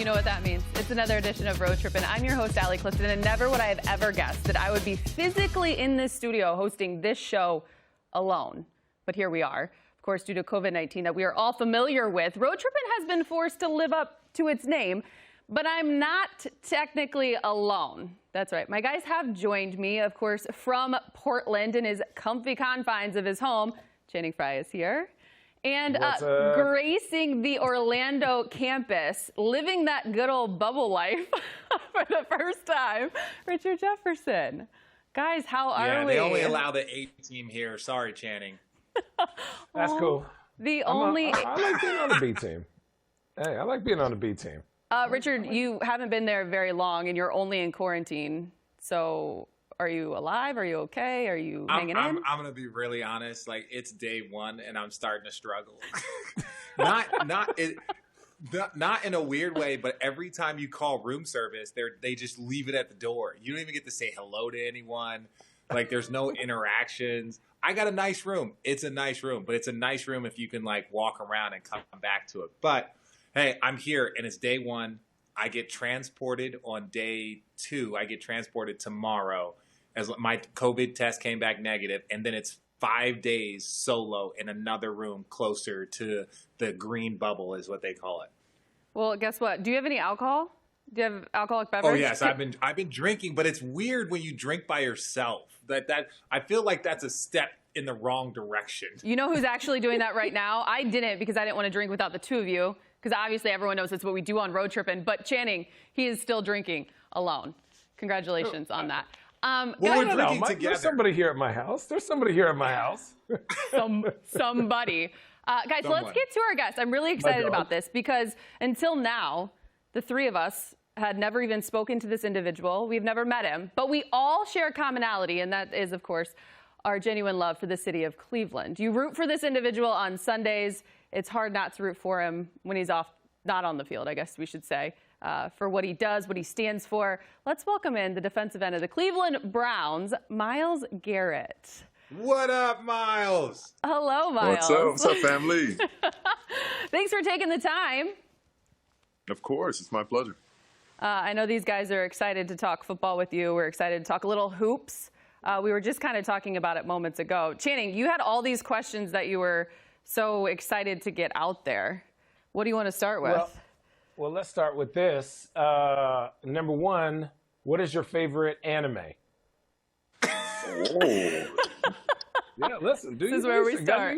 You know what that means. It's another edition of Road Trippin'. I'm your host, Allie Clifton, and never would I have ever guessed that I would be physically in this studio hosting this show alone. But here we are. Of course, due to COVID-19 that we are all familiar with, Road Trippin' has been forced to live up to its name, but I'm not technically alone. That's right. My guys have joined me, of course, from Portland in his comfy confines of his home. Channing Frye is here. And gracing the Orlando campus, living that good old bubble life for the first time, Richard Jefferson. Guys, how are we? Yeah, they only allow the A team here. Sorry, Channing. That's cool. I like being on the B team. Hey, I like being on the B team. Richard, you haven't been there very long, and you're only in quarantine. So are you alive? Are you okay? Are you hanging in? I'm going to be really honest. Like, it's day one, and I'm starting to struggle. Not in a weird way, but every time you call room service, they just leave it at the door. You don't even get to say hello to anyone. Like, there's no interactions. I got a nice room. It's a nice room, but it's a nice room if you can, like, walk around and come back to it. But, hey, I'm here, and it's day one. I get transported on day two. I get transported tomorrow as my COVID test came back negative, and then it's 5 days solo in another room closer to the green bubble is what they call it. Well, guess what? Do you have any alcohol? Do you have alcoholic beverage? Oh, yes. I've been drinking, but it's weird when you drink by yourself. That I feel like that's a step in the wrong direction. You know who's actually doing that right now? I didn't, because I didn't want to drink without the two of you, because obviously everyone knows it's what we do on Road Trippin'. But Channing, he is still drinking alone. Congratulations on that. Well, we're drinking together. There's somebody here at my house. Somebody. Guys, let's get to our guests. I'm really excited about this because until now, the three of us had never even spoken to this individual. We've never met him, but we all share a commonality, and that is, of course, our genuine love for the city of Cleveland. You root for this individual on Sundays. It's hard not to root for him when he's not on the field, I guess we should say, for what he does, what he stands for. Let's welcome in the defensive end of the Cleveland Browns, Myles Garrett. What up, Myles? Hello, Myles. What's up? What's up, family? Thanks for taking the time. Of course. It's my pleasure. I know these guys are excited to talk football with you. We're excited to talk a little hoops. We were just kind of talking about it moments ago. Channing, you had all these questions that you were so excited to get out there. What do you want to start with? Well, let's start with this. Number one, what is your favorite anime? Oh. Yeah, listen, this is where we start.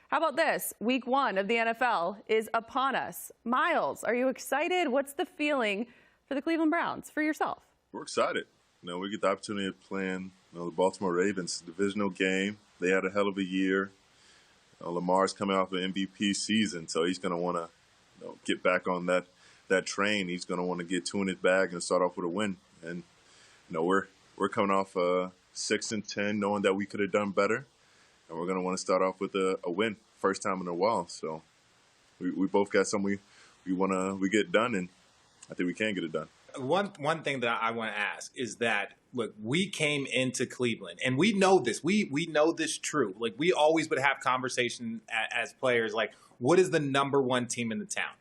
How about this? Week one of the NFL is upon us. Myles, are you excited? What's the feeling for the Cleveland Browns, for yourself? We're excited. We get the opportunity of playing the Baltimore Ravens divisional game. They had a hell of a year. Lamar's coming off an MVP season, so he's going to want to get back on that train. He's going to want to get two in his bag and start off with a win. And we're coming off 6-10, knowing that we could have done better, and we're going to want to start off with a win, first time in a while. So we both got something we get done, and I think we can get it done. One thing that I want to ask is that, look, we came into Cleveland, and we know this. We know this true. Like, we always would have conversation as players, like, what is the number one team in the town?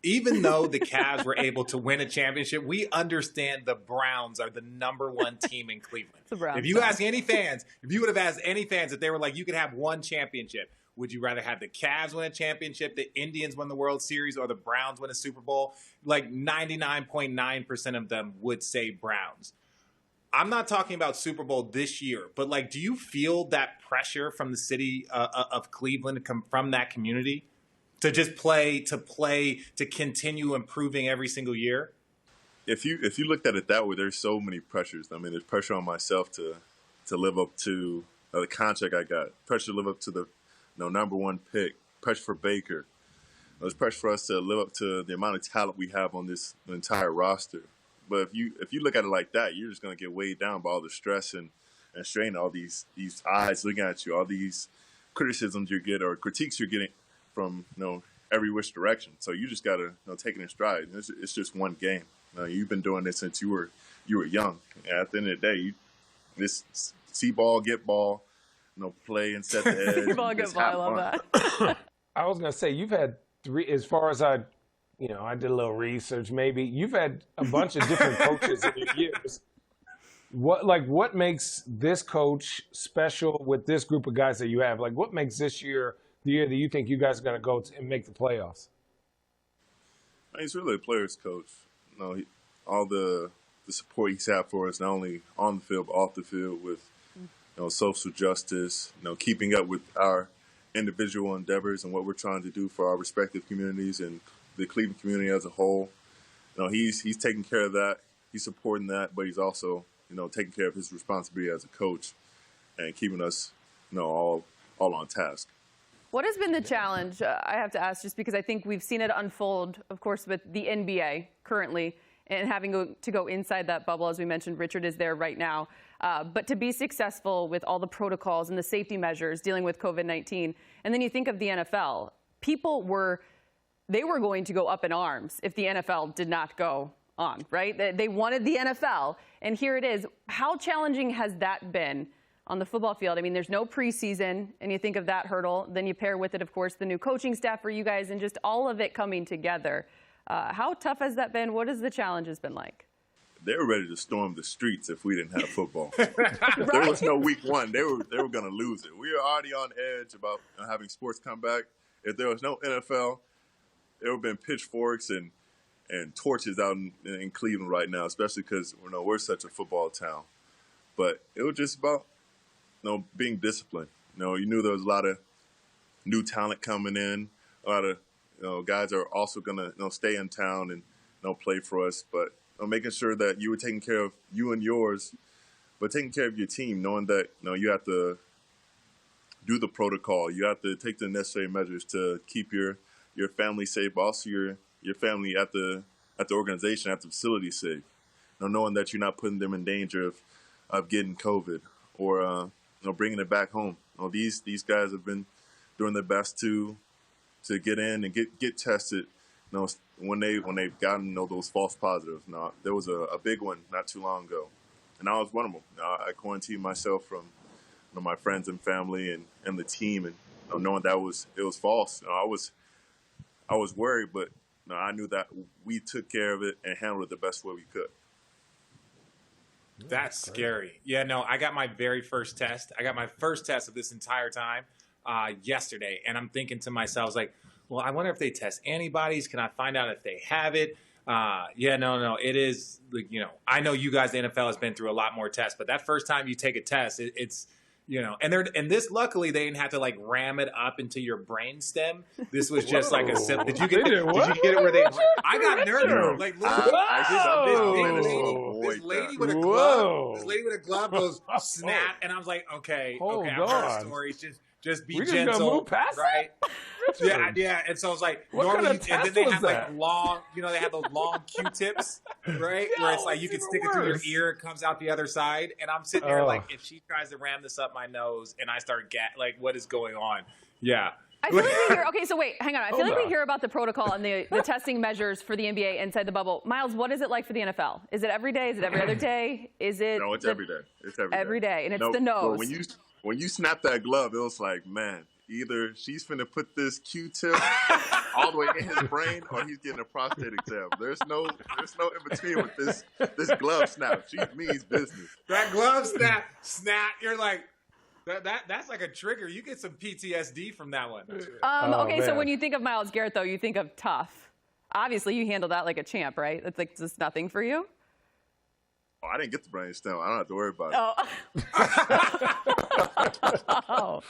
Even though the Cavs were able to win a championship, we understand the Browns are the number one team in Cleveland. If you ask any fans, if you would have asked any fans if they were like, you could have one championship, would you rather have the Cavs win a championship, the Indians win the World Series, or the Browns win a Super Bowl? Like 99.9% of them would say Browns. I'm not talking about Super Bowl this year, but like, do you feel that pressure from the city of Cleveland, from that community, to just play, to continue improving every single year? If you looked at it that way, there's so many pressures. I mean, there's pressure on myself to live up to the contract I got, pressure to live up to the number one pick, pressure for Baker. There's pressure for us to live up to the amount of talent we have on this entire roster. But if you look at it like that, you're just going to get weighed down by all the stress and strain, all these eyes looking at you, all these criticisms you get or critiques you're getting from every which direction. So you just got to take it in stride. It's just one game. You've been doing this since you were young. And at the end of the day, this see ball, get ball, play and set the edge. See ball, get ball. I love that. I was going to say, you've had three, as far as I I did a little research. Maybe you've had a bunch of different coaches in your years. What makes this coach special with this group of guys that you have? Like, what makes this year the year that you think you guys are going to go and make the playoffs? He's really a player's coach. All the support he's had for us, not only on the field but off the field, with social justice, keeping up with our individual endeavors and what we're trying to do for our respective communities and the Cleveland community as a whole. He's taking care of that. He's supporting that, but he's also taking care of his responsibility as a coach and keeping us all on task. What has been the challenge, I have to ask, just because I think we've seen it unfold, of course, with the NBA currently and having to go inside that bubble. As we mentioned, Richard is there right now. But to be successful with all the protocols and the safety measures dealing with COVID-19, and then you think of the NFL, people were going to go up in arms if the NFL did not go on, right? They wanted the NFL, and here it is. How challenging has that been on the football field? I mean, there's no preseason, and you think of that hurdle. Then you pair with it, of course, the new coaching staff for you guys and just all of it coming together. How tough has that been? What has the challenges been like? They were ready to storm the streets if we didn't have football. If there was no week one, they were going to lose it. We were already on edge about having sports come back. If there was no NFL, there would have been pitchforks and torches out in Cleveland right now, especially because we're such a football town. But it was just about being disciplined. You knew there was a lot of new talent coming in, a lot of guys are also going to stay in town and play for us, but making sure that you were taking care of you and yours, but taking care of your team, knowing that you have to do the protocol, you have to take the necessary measures to keep your family safe, but also your family at the organization, at the facility safe. Knowing that you're not putting them in danger of getting COVID or bringing it back home. These guys have been doing their best to get in and get tested. When they've gotten those false positives. There was a big one not too long ago, and I was one of them. I quarantined myself from my friends and family and the team, and knowing that it was false. I was worried, but I knew that we took care of it and handled it the best way we could. That's scary. Yeah, no, I got my very first test. I got my first test of this entire time yesterday, and I'm thinking to myself, I was like, well, I wonder if they test antibodies. Can I find out if they have it? No. It is, I know you guys, the NFL has been through a lot more tests, but that first time you take a test, it's and this, luckily, they didn't have to ram it up into your brain stem. This was just like a simple. Did you get it where they? I got nervous. Like, this lady with a glove. This lady with a glove goes snap, and I was like, okay, I've heard stories. Just be gentle, just gonna move past right? Yeah. And so I was like, normally, and then they have long, they have those long Q-tips, right? Where it's like you can stick it through your ear, it comes out the other side. And I'm sitting there like, if she tries to ram this up my nose and I start what is going on? Yeah. I feel like we hear, okay, so wait, hang on. I feel like we hear about the protocol and the testing measures for the NBA inside the bubble. Miles, what is it like for the NFL? Is it every day? Is it every other day? Is it? No, it's every day. It's every day. Every day, and it's the nose. When you snap that glove, it was like, man, either she's finna put this Q-tip all the way in his brain, or he's getting a prostate exam. There's no in between with this glove snap. She means business. That glove snap. You're like, that's like a trigger. You get some PTSD from that one. Okay, so when you think of Myles Garrett, though, you think of tough. Obviously, you handle that like a champ, right? That's like just nothing for you. Oh, I didn't get the brain stem. I don't have to worry about it. Oh.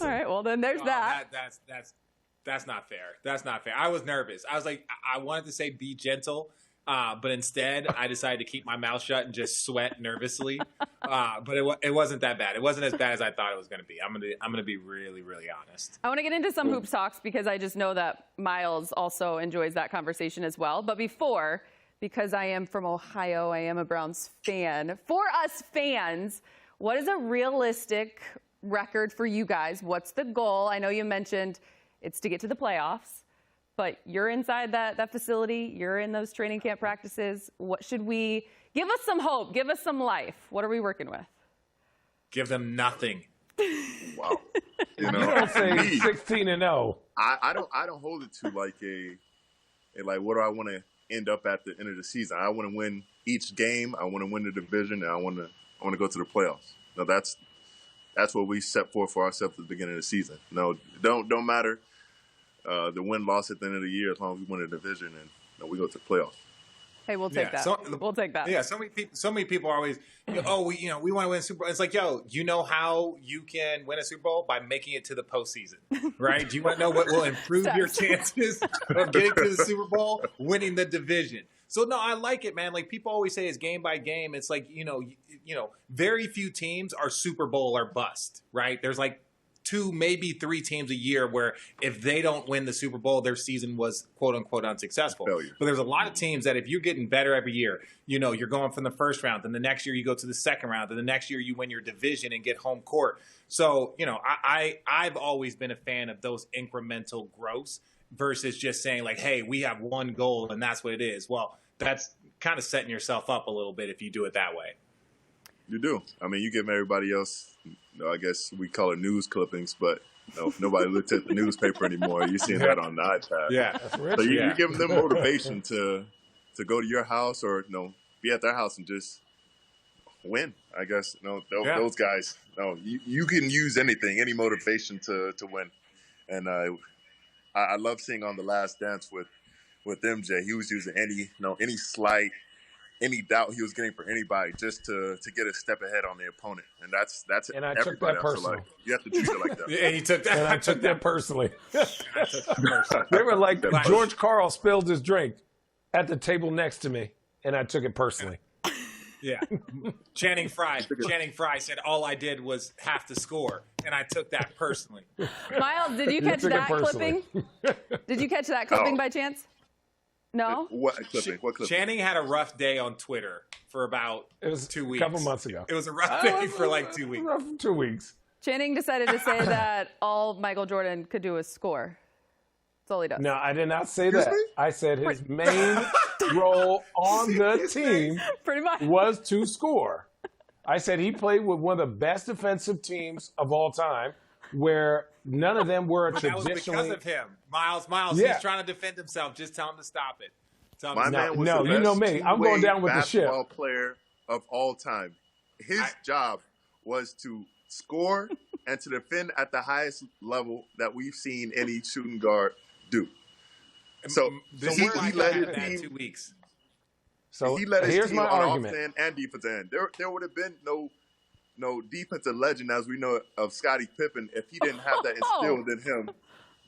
All right. Well, then there's that. That's not fair. That's not fair. I was nervous. I was like, I wanted to say be gentle, but instead I decided to keep my mouth shut and just sweat nervously. But it wasn't that bad. It wasn't as bad as I thought it was going to be. I'm gonna be really, really honest. I want to get into some hoops talks because I just know that Miles also enjoys that conversation as well. But before, because I am from Ohio, I am a Browns fan. For us fans, what is a realistic record for you guys? What's the goal? I know you mentioned it's to get to the playoffs, but you're inside that facility. You're in those training camp practices. What should we give us some hope? Give us some life. What are we working with? Give them nothing. Wow. You don't say 16-0. I don't hold it to like And like, what do I want to end up at the end of the season? I want to win each game. I want to win the division, and I want to go to the playoffs. No, that's what we set forth for ourselves at the beginning of the season. No, don't matter the win-loss at the end of the year as long as we win the division and we go to the playoffs. Hey, we'll take that. We'll take that. Yeah, so many people are always, we want to win a Super Bowl. It's like, yo, you know how you can win a Super Bowl? By making it to the postseason, right? Do you want to know what will improve your chances of getting to the Super Bowl? Winning the division. So no, I like it, man. Like people always say, it's game by game. It's like very few teams are Super Bowl or bust, right? There's like 2, maybe 3 teams a year where if they don't win the Super Bowl, their season was quote unquote unsuccessful. Failure. But there's a lot of teams that if you're getting better every year, you're going from the first round, then the next year you go to the second round, then the next year you win your division and get home court. So, I've always been a fan of those incremental growths versus just saying like, hey, we have one goal and that's what it is. Well, that's kind of setting yourself up a little bit if you do it that way. You do. I mean, you give everybody else, I guess we call it news clippings, but nobody looks at the newspaper anymore. You're seeing that on the iPad. Yeah. So you give them motivation to go to your house or be at their house and just win. I guess those guys. You can use anything, any motivation to win. And I love seeing on The Last Dance with MJ. He was using any slight, any doubt he was getting for anybody just to get a step ahead on the opponent. And that's and I everybody took that else. personally. Like, you have to treat it like that. And he took that. And I took that personally. They were like, George Carl spilled his drink at the table next to me, and I took it personally. Yeah. Channing Frye said all I did was have to score, and I took that personally. Miles, did you catch that clipping? Did you catch that clipping by chance? No? What clipping? What clipping? Channing had a rough day on Twitter for about 2 weeks. A couple months ago. It was a rough day for like 2 weeks. Rough 2 weeks. Channing decided to say that all Michael Jordan could do was score. That's all he does. No, I did not say that. I said his main role on the team Pretty much was to score. I said he played with one of the best defensive teams of all time, where none of them were But that was traditionally. because of him. Miles, Yeah. he's trying to defend himself. Just tell him to stop it. Tell him My to man stop was No, the you know best me. I'm going down with the ship. basketball player of all time. His job was to score and to defend at the highest level that we've seen any shooting guard do. So This he is why I led had his that team. 2 weeks. So He led his here's team my on argument. offense and defensive end. There would have been no defensive legend as we know of Scottie Pippen if he didn't have that instilled in him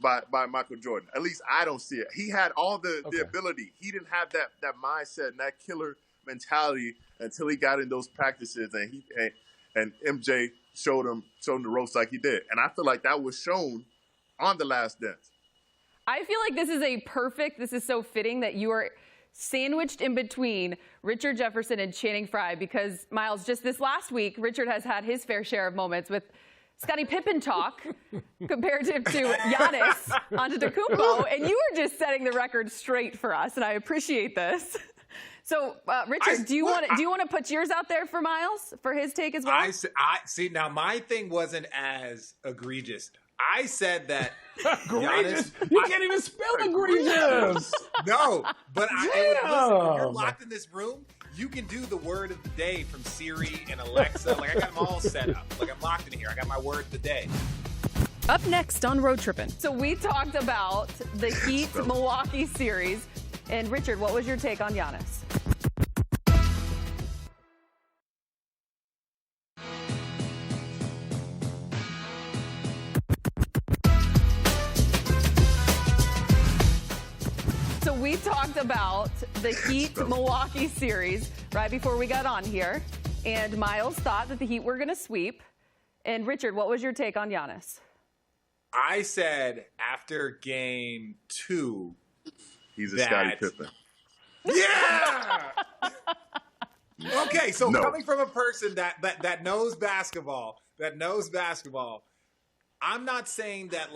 by Michael Jordan. At least I don't see it. He had all the ability. He didn't have that mindset and that killer mentality until he got in those practices and MJ showed him the ropes like he did. And I feel like that was shown on The Last Dance. I feel like this is so fitting that you are sandwiched in between Richard Jefferson and Channing Frye because, Miles, just this last week, Richard has had his fair share of moments with Scottie Pippen talk comparative to Giannis Antetokounmpo, and you were just setting the record straight for us, and I appreciate this. So, Richard, do you want to put yours out there for Miles for his take as well? I see. Now, my thing wasn't as egregious. I said that Egregious. Giannis, You can't even spell egregious. no, but listen, when you're Damn. locked in this room, you can do the word of the day from Siri and Alexa. Like I got them all set up. Like I'm locked in here. I got my word of the day. Up next on Road Trippin'. So we talked about the Heat Milwaukee series. And Richard, what was your take on Giannis? So we talked about the Heat Milwaukee series right before we got on here. And Miles thought that the Heat were going to sweep. And Richard, what was your take on Giannis? I said after game 2, He's a Scottie Pippen. yeah. Okay, so No. coming from a person that knows basketball, I'm not saying that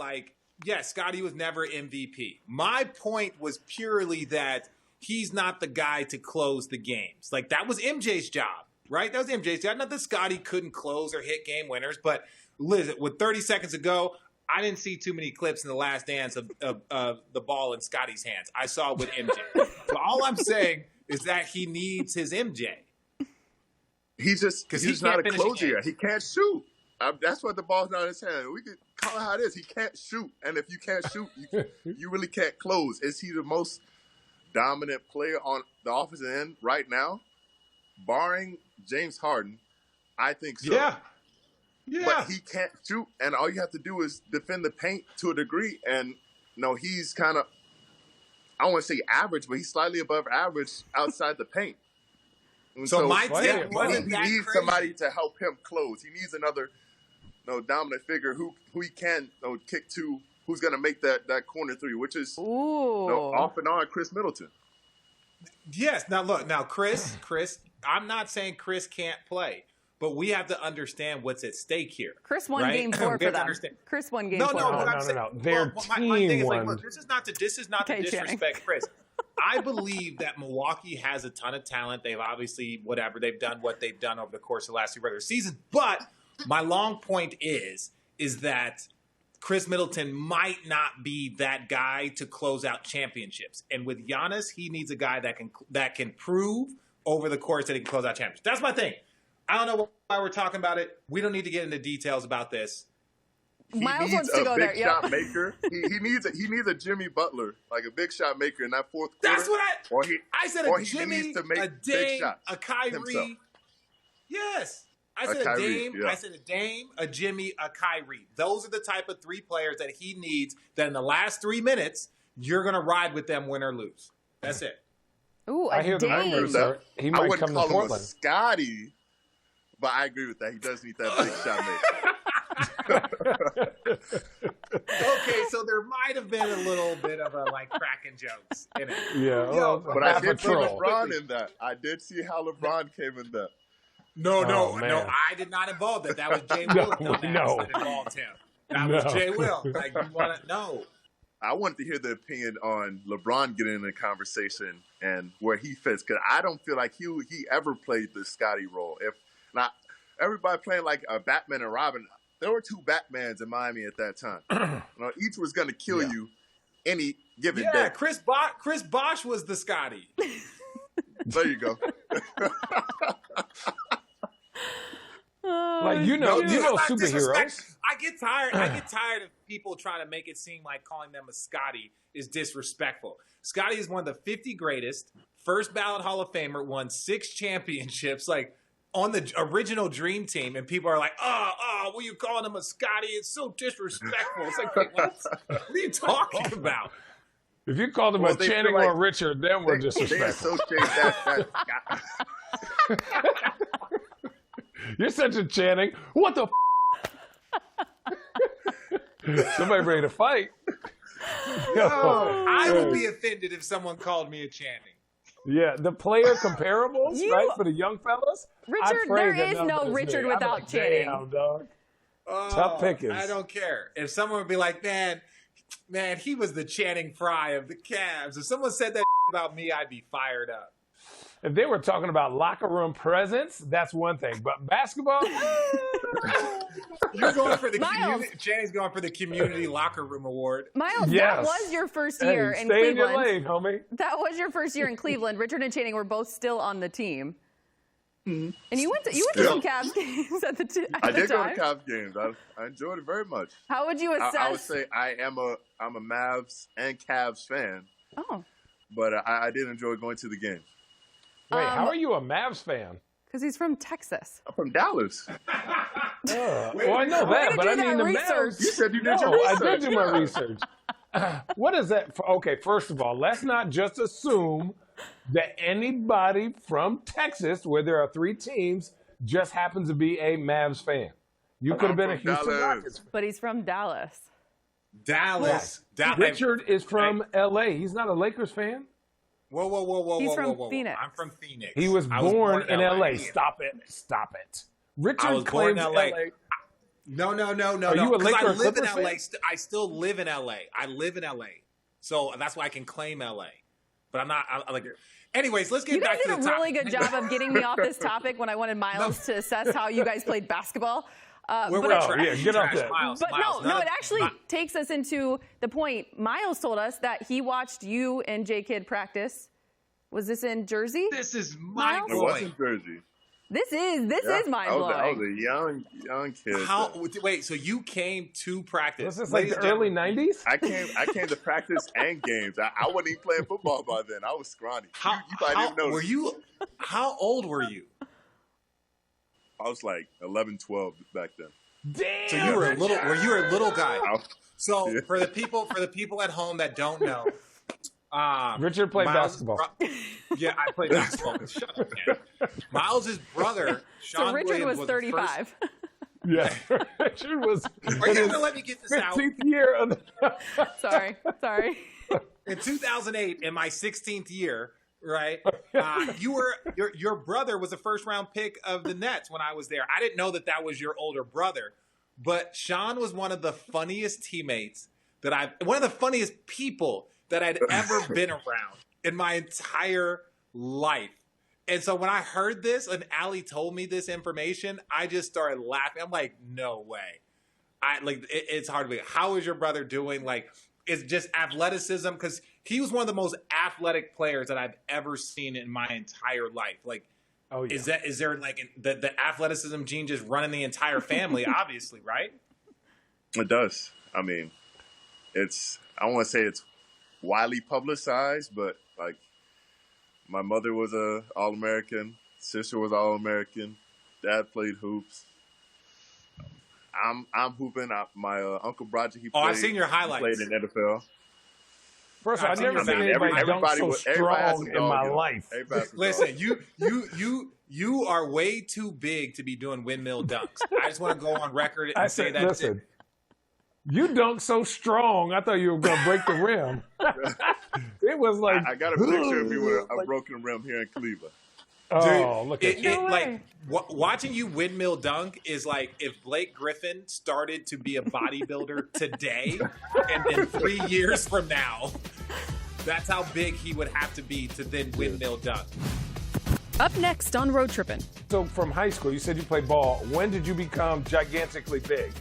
yes, Scottie was never MVP. My point was purely that he's not the guy to close the games. Like that was MJ's job, right? That was MJ's job. Not that Scottie couldn't close or hit game winners, but listen, with 30 seconds to go, I didn't see too many clips in the last dance of the ball in Scotty's hands. I saw it with MJ. So all I'm saying is that he needs his MJ. He's not a closer yet. He can't shoot. That's what the ball's not in his hand. We can call it how it is. He can't shoot. And if you can't shoot, you really can't close. Is he the most dominant player on the offensive end right now? Barring James Harden, I think so. Yeah. But he can't shoot, and all you have to do is defend the paint to a degree. And he's kind of, I don't want to say average, but he's slightly above average outside the paint. And so my tip wasn't he that needs crazy. somebody to help him close. He needs another dominant figure who he can kick to, who's going to make that corner three, which is off and on Chris Middleton. Yes. Now look. Now Chris. I'm not saying Chris can't play, but we have to understand what's at stake here. Chris won right? game 4 for them. Chris won game 4. No. Their My thing team is won. look, this is not to disrespect Channing. Chris. I believe that Milwaukee has a ton of talent. They've obviously they've done what they've done over the course of the last 2 regular seasons. But my long point is that Chris Middleton might not be that guy to close out championships. And with Giannis, he needs a guy that can prove over the course that he can close out championships. That's my thing. I don't know why we're talking about it. We don't need to get into details about this. Miles wants to go there. He needs a big shot maker. He needs a Jimmy Butler, like a big shot maker in that fourth quarter. That's what I said. A he Jimmy, needs to make a big Dame, shots a Kyrie. himself. Yes. I said a Kyrie, Dame, yeah. I said a Dame, a Jimmy, a Kyrie. Those are the type of 3 players that he needs that in the last 3 minutes, you're going to ride with them win or lose. That's it. Ooh, I a hear the Dame. rumors. Sir. He I might wouldn't come to call him a Portland. Scotty, but I agree with that. He does need that big shot maker. Okay, so there might have been a little bit of a cracking jokes in it. Yeah. Well, But I half a did see troll. LeBron in that. I did see how LeBron came in that. No, man. I did not involve that. That was Jay Will that involved him. That was Jay Will. You want to know? I wanted to hear the opinion on LeBron getting in the conversation and where he fits, because I don't feel like he ever played the Scotty role. If not, everybody playing like a Batman and Robin. There were 2 Batmans in Miami at that time. Each was going to kill you any given day. Yeah, Chris Bosh was the Scotty. There you go. Like you know superheroes. I get tired of people trying to make it seem like calling them a Scotty is disrespectful. Scotty is one of the 50 greatest, first ballot Hall of Famer, won 6 championships, on the original Dream Team, and people are like, what are you calling him a Scotty? It's so disrespectful. It's like, wait, what are you talking about? If you called him a Channing or a Richard, then we're disrespectful. They associate that. You're such a Channing. What the Somebody ready to fight. I would be offended if someone called me a Channing. Yeah, the player comparables, right, for the young fellas? Richard, there is no Richard without Channing. Damn, dog. Tough pickings. I don't care. If someone would be like, man, he was the Channing Frye of the Cavs. If someone said that about me, I'd be fired up. If they were talking about locker room presence, that's one thing. But basketball, you're going for the Miles. community. Channing's going for the community locker room award. Miles, Yes. that was your first year in stay in your Cleveland. lane, homie. That was your first year in Cleveland. Richard and Channing were both still on the team. And you went to some Cavs games at the time. I did go to Cavs games. I enjoyed it very much. How would you assess? I would say I'm a Mavs and Cavs fan, Oh, but I did enjoy going to the games. Wait, how are you a Mavs fan? because he's from Texas. I'm from Dallas. Well, I know that, but I do mean that the research. Mavs. You said you did No, your I research. did do my research. What is that? Okay, first of all, let's not just assume that anybody from Texas, where there are 3 teams, just happens to be a Mavs fan. You could have been a from Houston Dallas. Rockets fan. But he's from Dallas. Dallas. Richard is from L.A. He's not a Lakers fan. Whoa. He's whoa, from whoa, whoa. Phoenix. I'm from Phoenix. He was I born in L.A. LA. Stop it. Richard I was born claims in LA. L.A. No. Are you a 'Cause Laker I or live in Clippers LA. fan? I still live in LA. I live in LA. So that's why I can claim LA. But I'm not. I like. Anyways, let's get You guys back did to a the really topic. good job of getting me off this topic when I wanted Miles to assess how you guys played basketball. We're but trash. yeah, get off Trash. that. Miles, But Miles, no, none it of- actually Mi- takes us into the point. Miles told us that he watched you and J-Kid practice. Was this in Jersey? This is Miles? my It boy. wasn't Jersey. This is mind I was blowing. a young kid. How? Wait, so you came to practice? Was this like Ladies the and early gentlemen, '90s? I came to practice and games. I wasn't even playing football by then. I was scrawny. How, you probably didn't know. were you? How old were you? I was like 11, 12 back then. Damn. So you were a little. Were you a little guy? I- So Yeah. for the people at home that don't know, Richard played Miles' basketball. yeah, I played basketball. Shut up, man. Miles' brother, Sean So Richard Williams, was the first- 35. Yeah, Richard was Are you gonna let me get this out? 15th year of the. Sorry. In 2008, in my 16th year, right? Your brother was a first round pick of the Nets when I was there. I didn't know that was your older brother, but Sean was one of the funniest teammates one of the funniest people that I'd ever been around in my entire life. And so when I heard this and Allie told me this information, I just started laughing. I'm like, no way. It's hard to believe. How is your brother doing? Like, it's just athleticism, because he was one of the most athletic players that I've ever seen in my entire life. Like, Oh yeah. is there like the athleticism gene just running the entire family? Obviously, right? It does. I mean, I don't want to say it's widely publicized, but like my mother was a All-American, sister was All-American, dad played hoops. I'm hooping. My uncle Roger, he played. I've seen your highlights. Played in NFL. First of all, I've I've never seen seen your anybody dunk everybody so was- everybody has strong a in dog my in 'em. life. Everybody has a dog. Listen, you are way too big to be doing windmill dunks. I just want to go on record and I say said, that. listen, you dunk so strong, I thought you were going to break the rim. It was like, I got a picture of me with a broken rim here in Cleveland. oh, look at No way. Like watching you windmill dunk is like if Blake Griffin started to be a bodybuilder today, and then 3 years from now, that's how big he would have to be to then windmill dunk. Up next on Road Trippin'. So from high school, you said you played ball. When did you become gigantically big?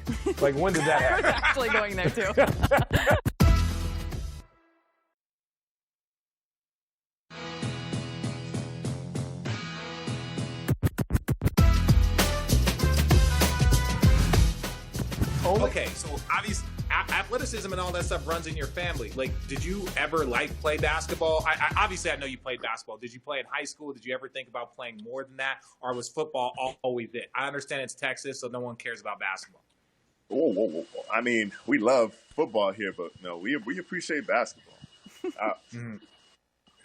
Like, when did that I was happen? actually going there too. Okay, so obviously athleticism and all that stuff runs in your family. Like, did you ever play basketball? Obviously I know you played basketball. Did you play in high school? Did you ever think about playing more than that, or was football always it? I understand it's Texas, so no one cares about basketball. Whoa. I mean, we love football here, but no, we appreciate basketball.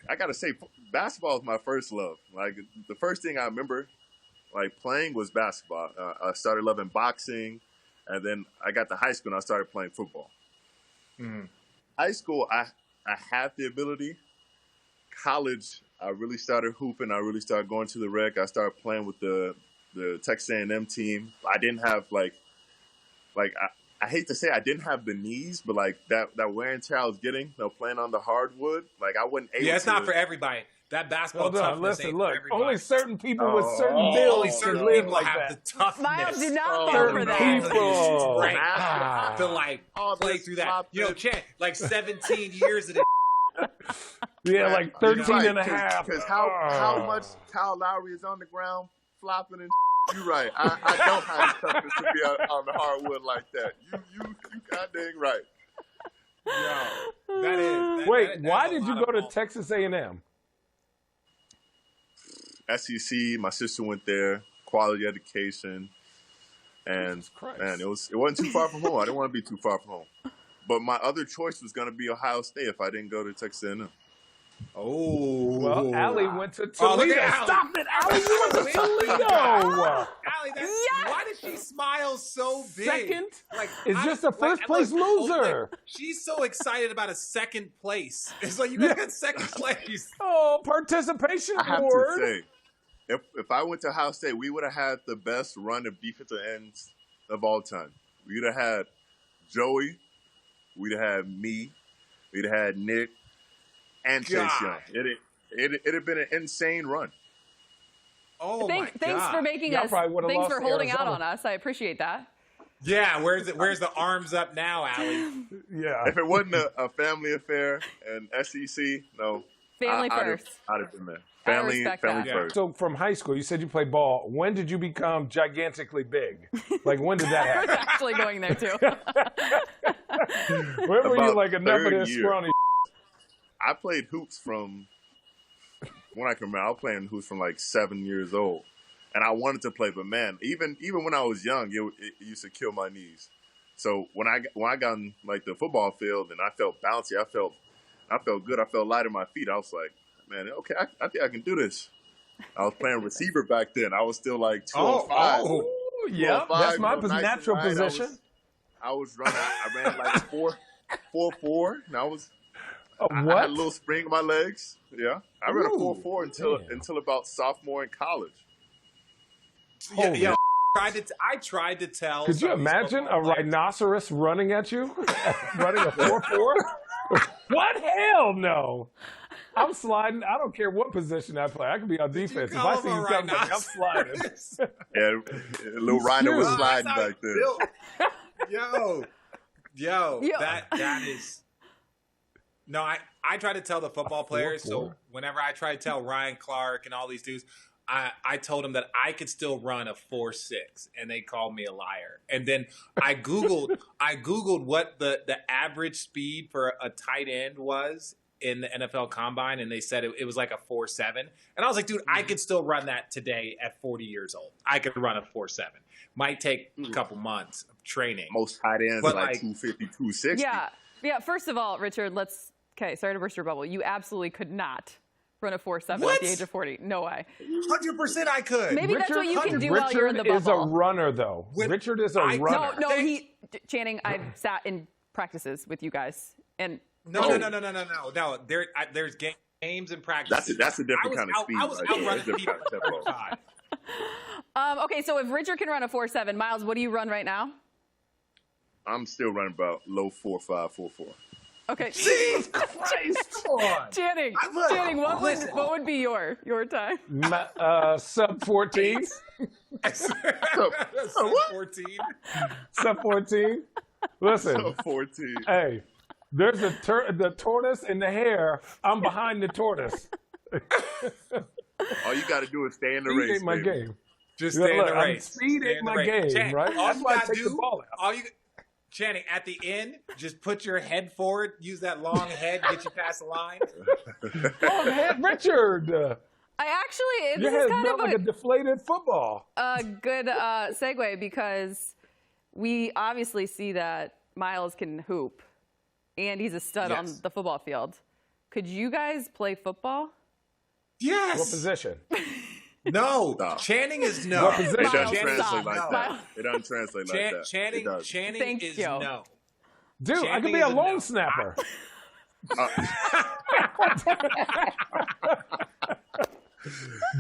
I gotta say, basketball is my first love. Like, the first thing I remember, like, playing was basketball. I started loving boxing, and then I got to high school and I started playing football. High school, I had the ability. College, I really started hooping. I really started going to the rec. I started playing with the Texas A&M team. I didn't have I hate to say I didn't have the knees, but like that wear and tear I was getting, playing on the hardwood, like I wasn't able to. Yeah, it's not for everybody. That basketball Hold on, toughness listen, ain't look. for everybody. Only certain people with certain builds Only can certain live people like have that. the toughness. Miles, do not fall Certain for that. people. Right. Ah. To play this through that. flopping. You know, Chan, like 17 years of this. Yeah, like 13 and a half. Because how much Kyle Lowry is on the ground flopping and you're right. I don't have the toughness to be on the hardwood like that. You goddamn right. Yo, that is. Wait, why that's a did you lot go of to ball. Texas A&M? SEC, my sister went there, quality education, and Jesus Christ. man, it wasn't too far from home. I didn't want to be too far from home. But my other choice was going to be Ohio State if I didn't go to Texas A&M. Oh. Well, Allie went to Oh, look Toledo. at Allie. Stop it, Allie. You went to Toledo. Allie, why did she smile so big? Second? Like, It's just a first place loser. She's so excited about a second place. It's like you guys got second place. Oh, participation I have award. to say, if I went to Ohio State, we would have had the best run of defensive ends of all time. We'd have had Joey, we'd have had me, we'd have had Nick, and Chase God. Young. It'd have been an insane run. Oh my God. Thanks for making Y'all us. probably would've Thanks lost for to holding out Arizona. on us. I appreciate that. Yeah, where's the arms up now, Allie? Yeah. If it wasn't a family affair and SEC, no. Family first. I'd have been there. I Family respect family that. first. So from high school, you said you played ball. When did you become gigantically big? Like, when did that I was happen? actually going there too. When were you About like enough of third this year. scrawny? I played hoops from when I can remember. I was playing hoops from like 7 years old, and I wanted to play. But man, even when I was young, it used to kill my knees. So when I got on like the football field and I felt bouncy, I felt good. I felt light in my feet. I was like, man, okay, I think I can do this. I was playing receiver back then. I was still like 205. Ooh, yeah, 205, that's my nice and natural light. position. I was running. I ran like a 4.4, and I had What? a little spring in my legs. Yeah, I ran a Ooh, 4.4 damn. until about sophomore in college. Yeah. I tried to tell. Could you some of these imagine a football players- rhinoceros running at you? Running a 4.4? What? Hell no. I'm sliding. I don't care what position I play. I could be on defense. If I call see him you a coming, I'm sliding. rhinoceros? Yeah, a little rhino was huge. sliding That's how back he's then. built. Yo, Yo. that is. No, I try to tell the football players. So 4.4. whenever I try to tell Ryan Clark and all these dudes, I told them that I could still run a 4.6, and they called me a liar. And then I googled what the average speed for a tight end was in the NFL Combine, and they said it was like a 4.7. And I was like, dude, I could still run that today at 40 years old. I could run a 4.7. Might take a couple months of training. Most tight ends But are like like- 250, 260. Yeah. First of all, Richard, okay, sorry to burst your bubble. You absolutely could not run a 4.7 at What? the age of 40. No way. 100% I could. Maybe that's what you can do while you're in the Richard is a bubble. runner, though. When Richard is a I- runner. No, Channing, I've sat in practices with you guys. And No. There's games and practice. That's a different kind of speed. I was right there. outrunning That's a people different kind of tempo. at 45. okay, so if Richard can run a 4.7, Miles, what do you run right now? I'm still running about low 4.5, 4.4. Okay. Jesus Christ! Come on. Channing, Look, what listen. would be your time? Sub 14. what? 14. Sub 14. Listen, 14. hey, there's the tortoise and the hare. I'm behind the tortoise. All you got to do is stay in the Speed race. ain't my baby. game. Just Look, stay in the look, race. speed Stay ain't in the my race. game, Channing, right? All That's you why I gotta take the do, ball out. Channing, at the end, just put your head forward, use that long head, get you past the line. Oh, head Richard. I actually, Your this is head's kind built of like a deflated football. a good segue because we obviously see that Miles can hoop and he's a stud on Yes. the football field. Could you guys play football? Yes. What position? No. No. Channing is no. What position? It doesn't Miles, translate stop. like No. that. It doesn't translate like that. Channing, It does. Channing Thank is you. no. Dude, I Channing could be is a a long no. snapper.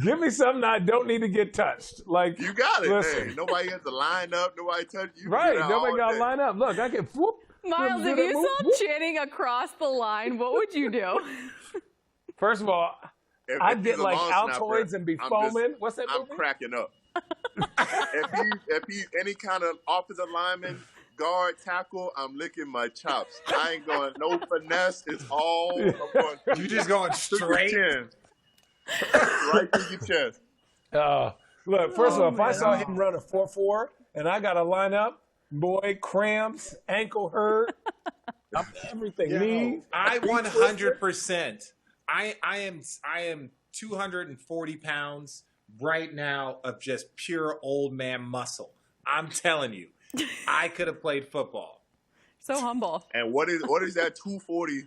Give me something I don't need to get touched. Like You got it. Listen. Hey, nobody has to line up. Nobody touch you. Right, Do that nobody all got to day. line up. Look, I can whoop. Miles, do if that you move, saw whoop. Channing across the line, what would you do? First of all, If I'd he's get a like long Altoids snapper, and be I'm foaming. What's that I'm movie? cracking up. if he's any kind of offensive lineman, guard, tackle, I'm licking my chops. I ain't going no finesse. It's all I'm going You just going through your straight. chin. Right through your chest. Look, first of all, if I man. saw him run a 4.4 and I got to line up, boy, cramps, ankle hurt, everything. Knees. I 100%. I am 240 pounds right now of just pure old man muscle. I'm telling you, I could have played football. So humble. And what is that 240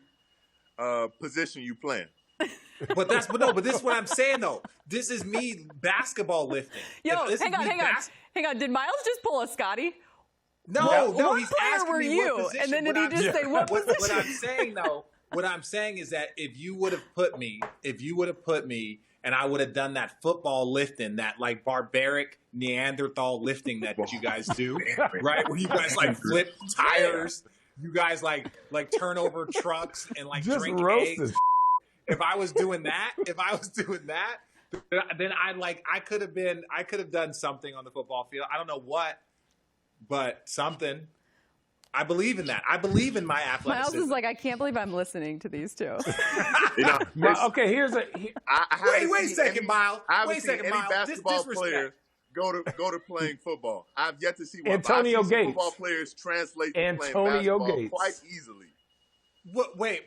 position you playing? But this is what I'm saying though. This is me basketball lifting. Yo, If this hang is on, me hang on. Did Miles just pull a Scotty? No, What he's player asking were me you? what position. And then did What he just say, what what position? I'm saying though, what I'm saying is that if you would have put me and I would have done that football lifting, that like barbaric Neanderthal lifting that you guys do, right? Where you guys like flip tires, you guys like turn over trucks and like Just drink roasted. eggs. If I was doing that, then I could have done something on the football field. I don't know what, but something. I believe in that. I believe in my athleticism. Miles is like, I can't believe I'm listening to these two. Okay, wait a second, Miles. I haven't Wait a seen second, any Miles. basketball Disrespect. player go to playing football. I've yet to see one. Antonio I've seen some Gates. football players translate to playing Antonio basketball Gates. quite easily. Wait.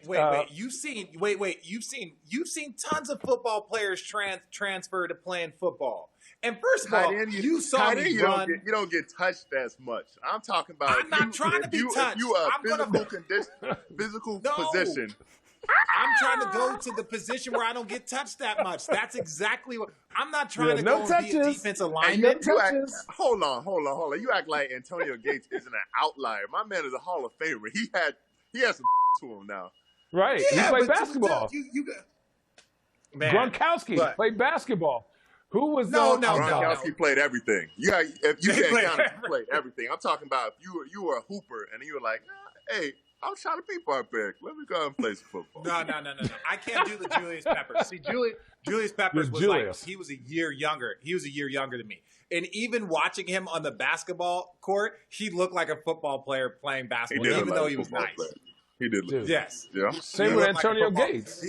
You've seen tons of football players transfer to playing football. And first of all, you saw me run. You don't get touched as much. I'm talking about. I'm not trying to be touched. If you are physical position. I'm trying to go to the position where I don't get touched that much. That's exactly what I'm not trying to go and be a defensive lineman. Hold on. You act like Antonio Gates isn't an outlier. My man is a Hall of Famer. He has some to him now. Right. Yeah, he played basketball. Man, Gronkowski played basketball. Who was Gronkowski played everything. If you can't count it, he played everything. I'm talking about if you were a hooper and you were like, hey, I'm trying to be barbaric. Let me go and play some football. No. I can't do the Julius Peppers. See, Julius Peppers was Julius. he was a year younger. He was a year younger than me. And even watching him on the basketball court, he looked like a football player playing basketball, even though he was nice. Player. He did look. Yes. Yeah. Same with Antonio Gates.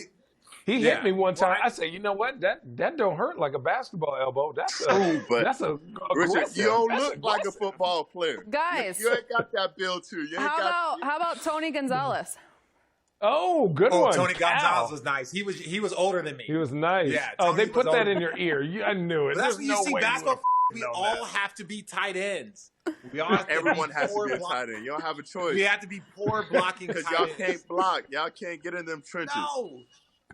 He hit me one time. Right. I said, you know what? That don't hurt like a basketball elbow. That's a Richard, you don't look like a football player. Guys. You ain't got that build too. How about Tony Gonzalez? Oh, good one. Tony Gonzalez Ow. was nice. He was older than me. He was nice. Yeah, they Tony put was that older. in your ear. I knew it. But that's There's when you no see way basketball. you We all have to be tight ends. We all have Everyone has to poor be a tight end. You don't have a choice. We have to be poor blocking because tight y'all ends. can't block. Y'all can't get in them trenches.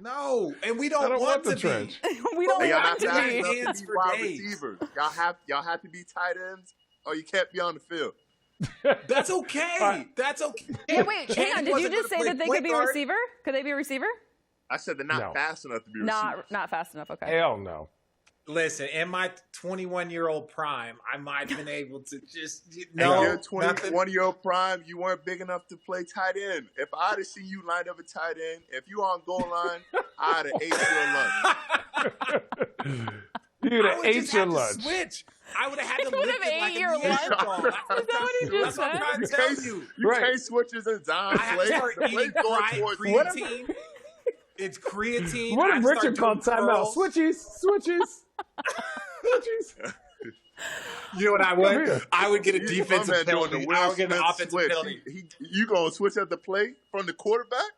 No, and we I don't don't want the to trench. be. We don't And y'all want not fast to be. enough to Hands be for wide days. receivers. Y'all have to be tight ends, or you can't be on the field. That's okay. That's okay. Yeah, wait, hang on. Did you wasn't just gonna say play that they point could be a guard. receiver? Could they be a receiver? I said they're not No. fast enough to be receivers. Not fast enough. Okay. Hell no. Listen, in my 21-year-old prime, I might have been able to just In no. your nothing. 21-year-old prime, you weren't big enough to play tight end. If I'd have seen you lined up a tight end, if you on goal line, I'd have ate your lunch. You'd I have would ate just your have to lunch. switch. I would have had to You would lift have it like ate a your lunch? ball. Is that what he just That's what I'm said? trying to You tell can't, you. you Right. can't switch as a dime I have to play. start The play's eating going towards you. creatine. It's creatine. What I if start Richard doing called timeout? curls. Switchies. You know what I Come would? here. I would get a My defensive man doing penalty. the Will I would get an Smith offensive switch. penalty. You gonna switch at the play from the quarterback?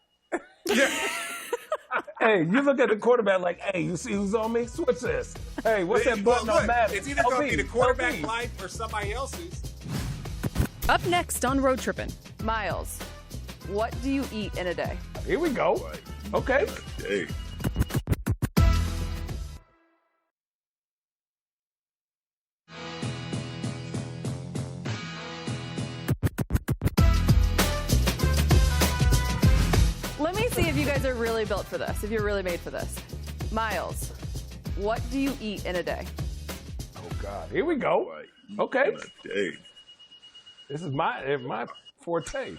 Hey, you look at the quarterback like, hey, you see who's on me? Switch this. Hey, what's that button on Madden? It's either going to be LB, the quarterback LB. life or somebody else's. Up next on Road Trippin', Miles, what do you eat in a day? Here we go. Okay. Hey. Let me see if you guys are really built for this, if you're really made for this. Miles, what do you eat in a day? Oh God. Here we go. Right. Okay. Hey. This is my forte.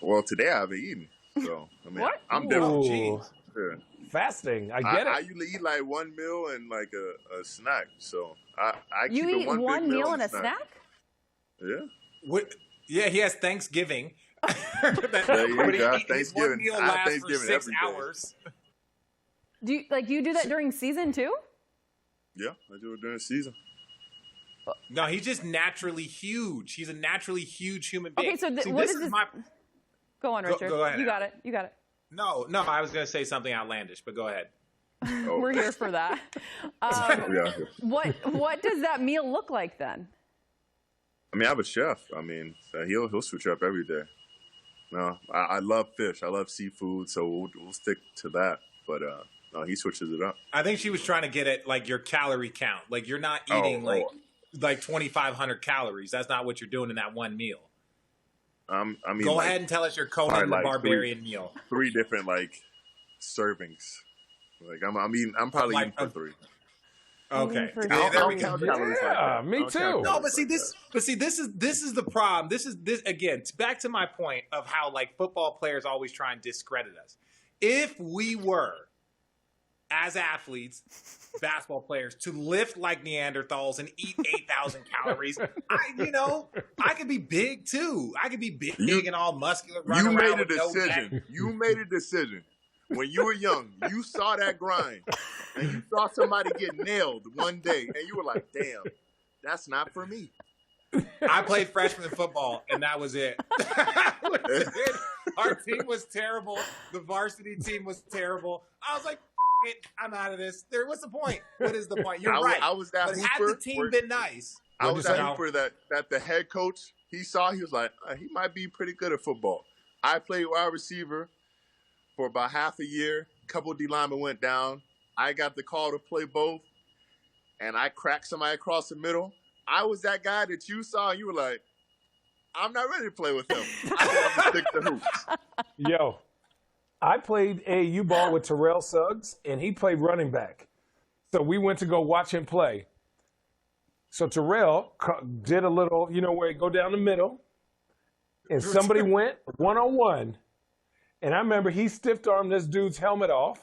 Well, today I haven't eaten. So, I mean, What? I'm Ooh. definitely. Yeah. Fasting. I get I it. usually eat like one meal and like a snack. So I You keep it eat one one big meal and a snack? Yeah. What? Yeah, he has Thanksgiving. There you But he- go. his Thanksgiving. one meal I have lasts for Thanksgiving 6 every day. hours. Do you do that during season too? Yeah, I do it during the season. No, he's just naturally huge. He's a naturally huge human being. Okay, so See, what this is this? my Go on, Richard. go ahead. You got it. You got it. no. I was gonna say something outlandish, but go ahead. Oh. We're here for that. Yeah. What does that meal look like then? I mean, I have a chef. I mean, he'll switch up every day. No, I love fish. I love seafood, so we'll stick to that. But no, he switches it up. I think she was trying to get at like your calorie count. Like you're not eating like 2,500 calories. That's not what you're doing in that one meal. I mean, Go like, ahead and tell us your Conan All right, the like Barbarian meal. 3 different like servings. Like I'm probably Like, eating for 3. Okay. For Yeah, there we I'll go. count calories like Yeah, that. me I'll count too. No, calories but see, this is the problem. This again. Back to my point of how like football players always try and discredit us. If we were as athletes, basketball players, to lift like Neanderthals and eat 8,000 calories. I could be big too. I could be big and all muscular. You around made a with no decision. neck. You made a decision. When you were young, you saw that grind, and you saw somebody get nailed one day, and you were like, damn, that's not for me. I played freshman football, and that was it. Our team was terrible. The varsity team was terrible. I was like, it, I'm out of this. What's the point? What is the point? You're right. I was that but hooper. had the team been nice, I was that hooper that the head coach, he was like, he might be pretty good at football. I played wide receiver for about half a year. A couple of D linemen went down. I got the call to play both, and I cracked somebody across the middle. I was that guy that you saw, and you were like, I'm not ready to play with him. I want to stick to hoops. Yo, I played AAU ball with Terrell Suggs, and he played running back. So we went to go watch him play. So Terrell did a little, where he go down the middle, and somebody went one-on-one. And I remember he stiff-armed this dude's helmet off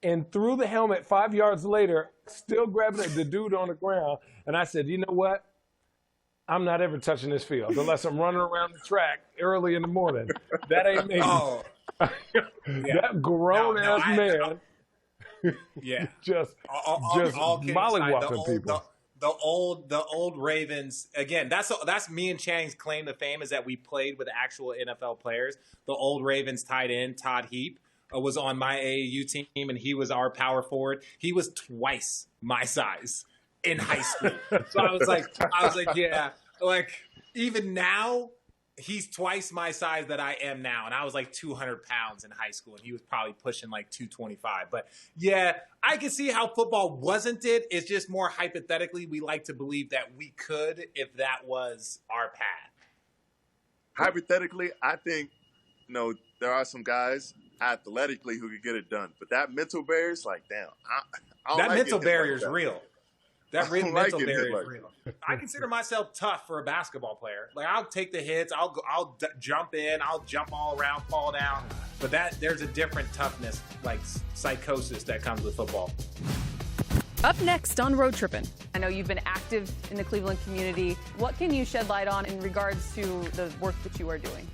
and threw the helmet 5 yards later, still grabbing the dude on the ground. And I said, you know what? I'm not ever touching this field unless I'm running around the track early in the morning. That ain't me. Oh, That grown-ass man yeah, just all kidding mollywopping aside, people. The old Ravens, again, that's me and Chang's claim to fame, is that we played with actual NFL players. The old Ravens tight end, Todd Heap, was on my AAU team, and he was our power forward. He was twice my size in high school. So I was like, yeah, like even now, he's twice my size that I am now. And I was like 200 pounds in high school, and he was probably pushing like 225. But yeah, I can see how football wasn't it. It's just more hypothetically, we like to believe that we could if that was our path. Hypothetically, I think, there are some guys athletically who could get it done. But that mental barrier is like, damn. I don't That like mental it barrier like is that. real. That I don't mental like it barrier like is real. I consider myself tough for a basketball player. Like, I'll take the hits, I'll jump in, I'll jump all around, fall down. But there's a different toughness, like psychosis, that comes with football. Up next on Road Trippin'. I know you've been active in the Cleveland community. What can you shed light on in regards to the work that you are doing?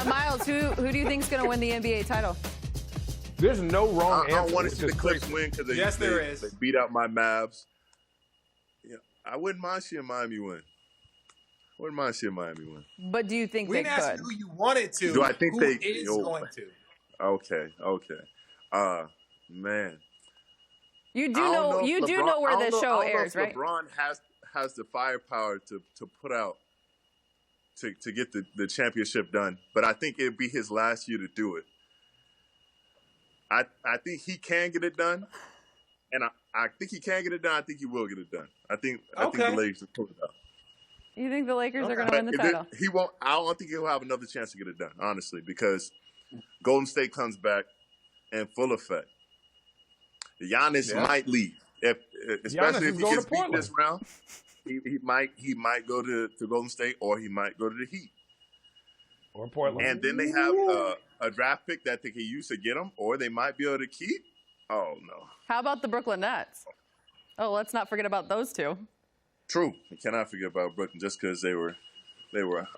Miles, who do you think is going to win the NBA title? There's no wrong answer. I don't want to which see the is Clips crazy. win because There is. they beat out my Mavs. Yeah, I wouldn't mind seeing Miami win. But do you think We they didn't ask could? you who you wanted to. Do I think who they is yo, going to? Okay. Man. You do I don't know. if You do LeBron- know where I don't the know- show I don't know airs, if right? LeBron has the firepower to put out to get the championship done, but I think it'd be his last year to do it. I think he can get it done, and I think he can get it done. I think he will get it done. I think the Lakers will pull it out. You think the Lakers are going to But win the title? he won't. I don't think he'll have another chance to get it done, honestly, because Golden State comes back in full effect. Giannis might leave, especially if he going gets to beat Portland. this round. He might go to Golden State, or he might go to the Heat. Or Portland. And then they have a draft pick that they can use to get him, or they might be able to keep. Oh no! How about the Brooklyn Nets? Oh, let's not forget about those two. True, you cannot forget about Brooklyn just because they were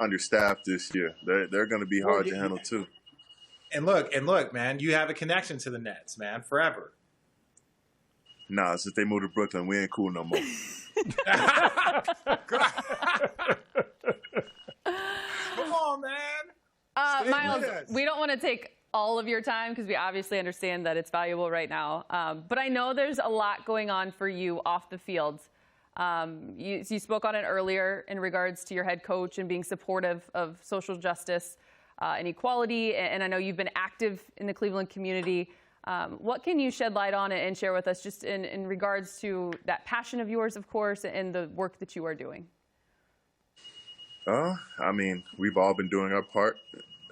understaffed this year. They're going to be hard to handle too. And look, man, you have a connection to the Nets, man, forever. Nah, since they moved to Brooklyn, we ain't cool no more. Come on, man. Stay Miles, with us. we don't want to take all of your time because we obviously understand that it's valuable right now. But I know there's a lot going on for you off the field. You spoke on it earlier in regards to your head coach and being supportive of social justice and equality. And I know you've been active in the Cleveland community. What can you shed light on and share with us just in regards to that passion of yours, of course, and the work that you are doing? I mean, we've all been doing our part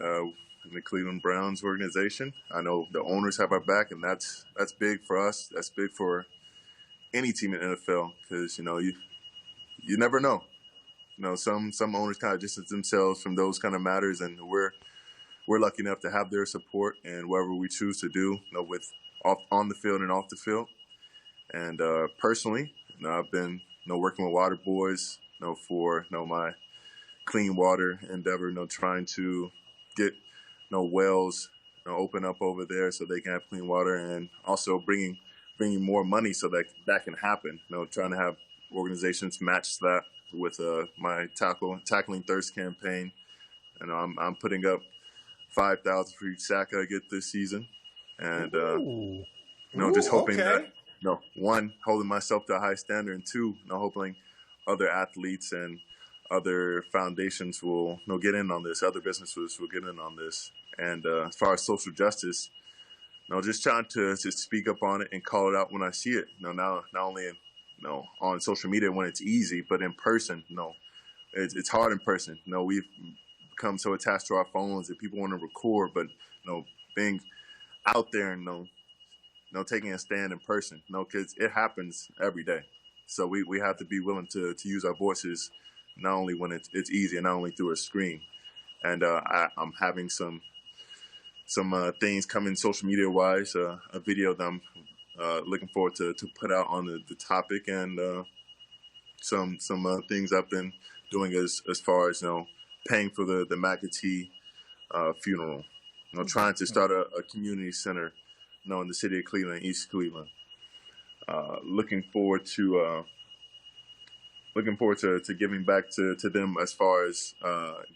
in the Cleveland Browns organization. I know the owners have our back, and that's big for us. That's big for any team in the NFL, because you never know. Some owners kind of distance themselves from those kind of matters, and we're lucky enough to have their support and whatever we choose to do, with on the field and off the field. And personally, I've been working with water boys, for my clean water endeavor, trying to get wells open up over there so they can have clean water, and also bringing more money so that can happen. Trying to have organizations match that with my tackling thirst campaign. I'm putting up 5,000 for each sack I get this season, and just hoping that one, holding myself to a high standard, and two, hoping other athletes and other foundations will get in on this, other businesses will get in on this. And as far as social justice, just trying to speak up on it and call it out when I see it. Now not only on social media when it's easy, but in person, it's hard in person. We've become so attached to our phones that people want to record, but being out there and taking a stand in person, because it happens every day. So we have to be willing to use our voices, not only when it's easy and not only through a screen. And I'm having some things coming social media wise, a video that I'm looking forward to put out on the topic, and some things I've been doing as far as paying for the McAtee funeral. Trying to start a community center in the city of Cleveland, East Cleveland. Looking forward to giving back to them as far as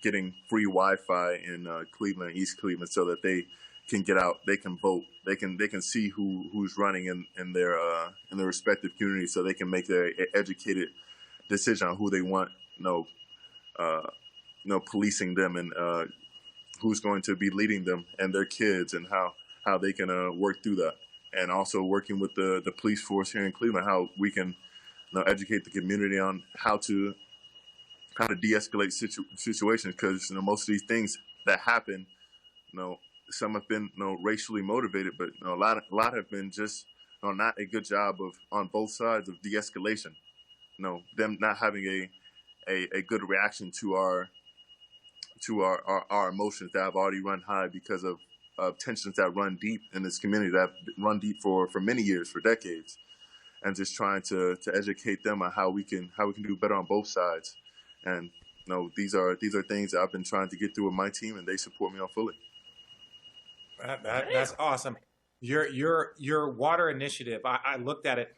getting free Wi-Fi in Cleveland, East Cleveland, so that they can get out, they can vote, they can see who's running in their respective communities, so they can make their educated decision on who they want, policing them, and who's going to be leading them and their kids, and how they can work through that. And also working with the police force here in Cleveland, how we can educate the community on how to de-escalate situations, because most of these things that happen, some have been racially motivated, but a lot have been just not a good job of on both sides of de-escalation. Them not having a good reaction to our emotions that have already run high because of tensions that run deep in this community, that run deep for many years, for decades, and just trying to educate them on how we can do better on both sides. And these are things that I've been trying to get through with my team, and they support me on fully. That's awesome. Your water initiative, I looked at it.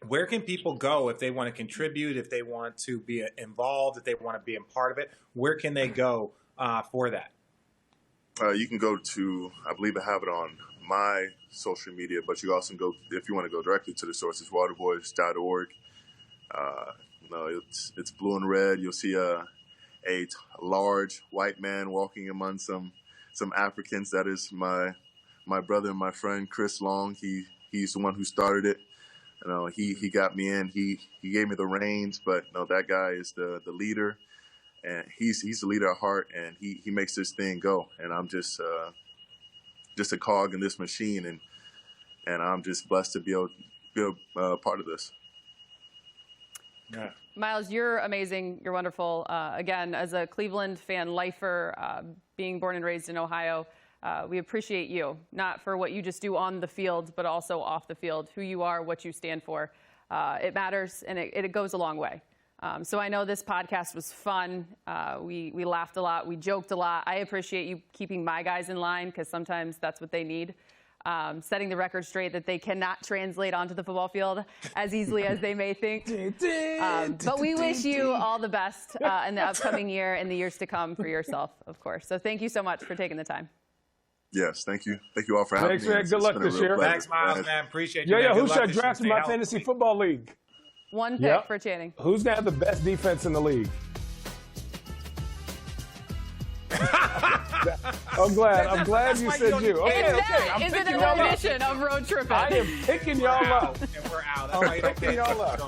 Where can people go if they want to contribute, if they want to be involved, if they want to be a part of it? Where can they go for that? You can go to, I believe I have it on my social media, but you also can go, if you want to go directly to the source, it's waterboys.org. It's blue and red. You'll see a large white man walking among some Africans. That is my brother and my friend Chris Long. He's the one who started it. He got me in. He gave me the reins, but that guy is the leader, and he's the leader at heart, and he makes this thing go. And I'm just a cog in this machine, and I'm just blessed to be a part of this. Yeah. Miles, you're amazing. You're wonderful. Again, as a Cleveland fan, lifer, being born and raised in Ohio, we appreciate you, not for what you just do on the field, but also off the field, who you are, what you stand for. It matters, and it goes a long way. So I know this podcast was fun. We laughed a lot. We joked a lot. I appreciate you keeping my guys in line, because sometimes that's what they need. Setting the record straight that they cannot translate onto the football field as easily as they may think. But we wish you all the best in the upcoming year and the years to come for yourself, of course. So thank you so much for taking the time. Yes, thank you. Thank you all for having me. Thanks, man. Good luck this year. Thanks, Miles, man. Appreciate you. Yo, man. who should I draft in my fantasy football league? One pick for Channing. Who's going to have the best defense in the league? I'm glad you said you. Okay. Is it an edition of Road Trippin? I am picking y'all up. And we're out. I'm picking y'all up.